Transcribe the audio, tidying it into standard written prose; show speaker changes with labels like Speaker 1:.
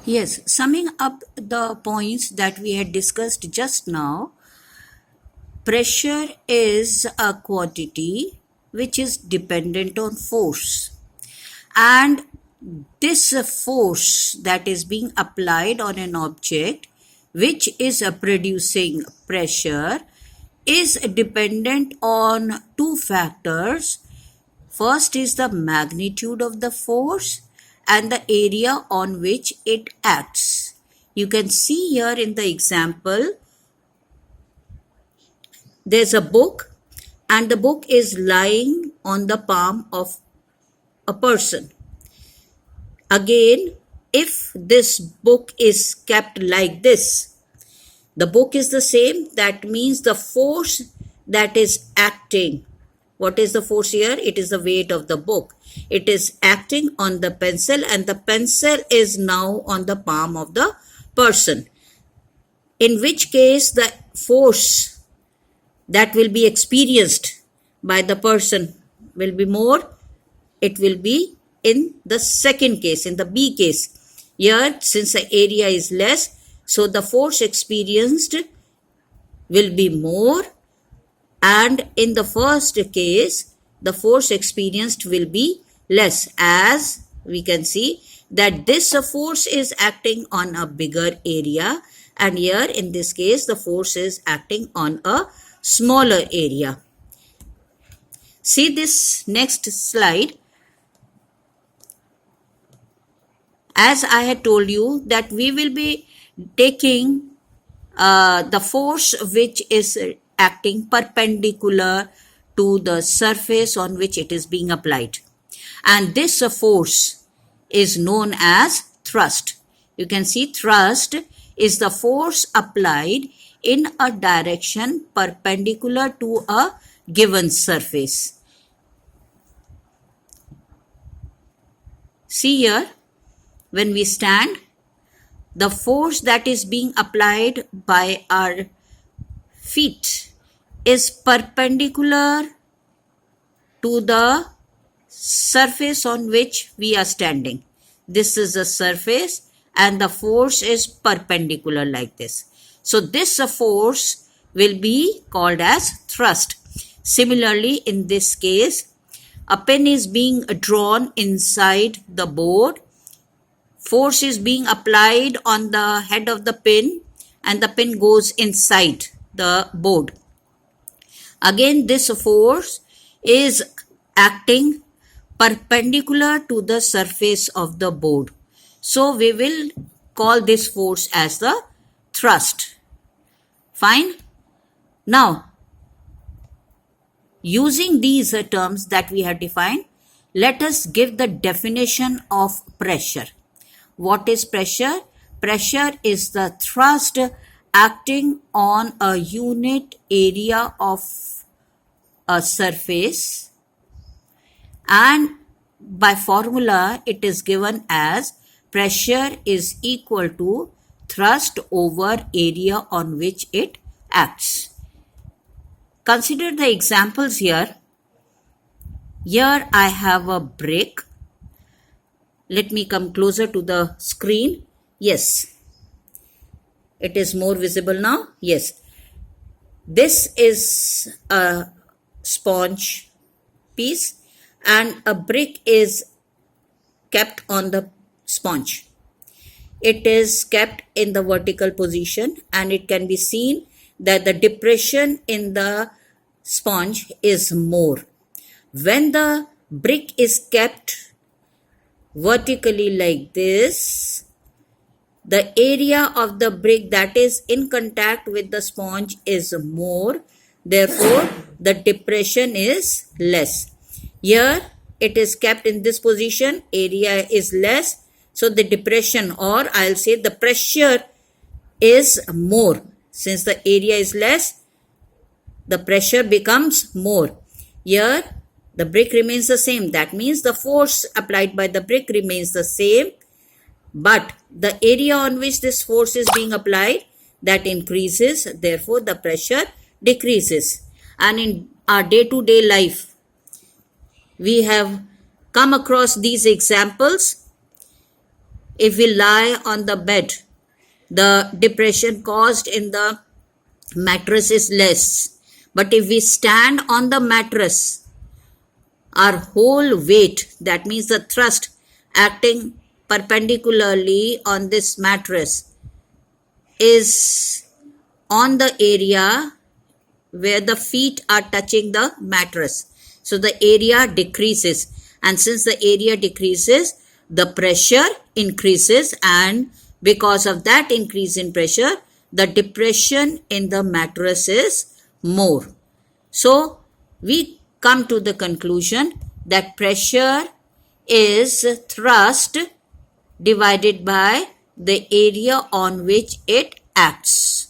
Speaker 1: Yes, summing up the points that we had discussed just now, pressure is a quantity which is dependent on force. And this force that is being applied on an object which is producing pressure is dependent on two factors. First is the magnitude of the force and the area on which it acts. You can see here in the example, there's a book and the book is lying on the palm of a person. Again, if this book is kept like this, the book is the same. That means the force that is acting. What is the force here? It is the weight of the book. It is acting on the pencil and the pencil is now on the palm of the person. In which case the force that will be experienced by the person will be more. It will be in the second case, in the B case. Here, since the area is less, so the force experienced will be more, and in the first case, the force experienced will be less, as we can see that this force is acting on a bigger area, and here in this case, the force is acting on a smaller area. See this next slide. As I had told you that we will be taking the force which is acting perpendicular to the surface on which it is being applied. And this force is known as thrust. You can see thrust is the force applied in a direction perpendicular to a given surface. See here, when we stand, the force that is being applied by our feet is perpendicular to the surface on which we are standing. This is the surface and the force is perpendicular like this. So this force will be called as thrust. Similarly, in this case, a pen is being drawn inside the board. Force is being applied on the head of the pen and the pen goes inside the board. Again, this force is acting perpendicular to the surface of the board. So we will call this force as the thrust. Fine. Now, using these terms that we have defined, let us give the definition of pressure. What is pressure? Pressure is the thrust acting on a unit area of a surface, and by formula it is given as pressure is equal to thrust over area on which it acts. Consider the examples here. Here I have a brick. Let me come closer to the screen. Yes. It is more visible now. Yes. This is a sponge piece and a brick is kept on the sponge. It is kept in the vertical position and it can be seen that the depression in the sponge is more. When the brick is kept vertically like this, the area of the brick that is in contact with the sponge is more. Therefore, the depression is less. Here, it is kept in this position, area is less. So, the depression, or I'll say the pressure, is more. Since the area is less, the pressure becomes more. Here, the brick remains the same. That means the force applied by the brick remains the same. But the area on which this force is being applied, that increases. Therefore, the pressure decreases. And in our day-to-day life, we have come across these examples. if we lie on the bed, the depression caused in the mattress is less. But if we stand on the mattress, our whole weight, that means the thrust acting perpendicularly on this mattress, is on the area where the feet are touching the mattress. So the area decreases, and since the area decreases, the pressure increases, and because of that increase in pressure, the depression in the mattress is more. So we come to the conclusion that pressure is thrust divided by the area on which it acts.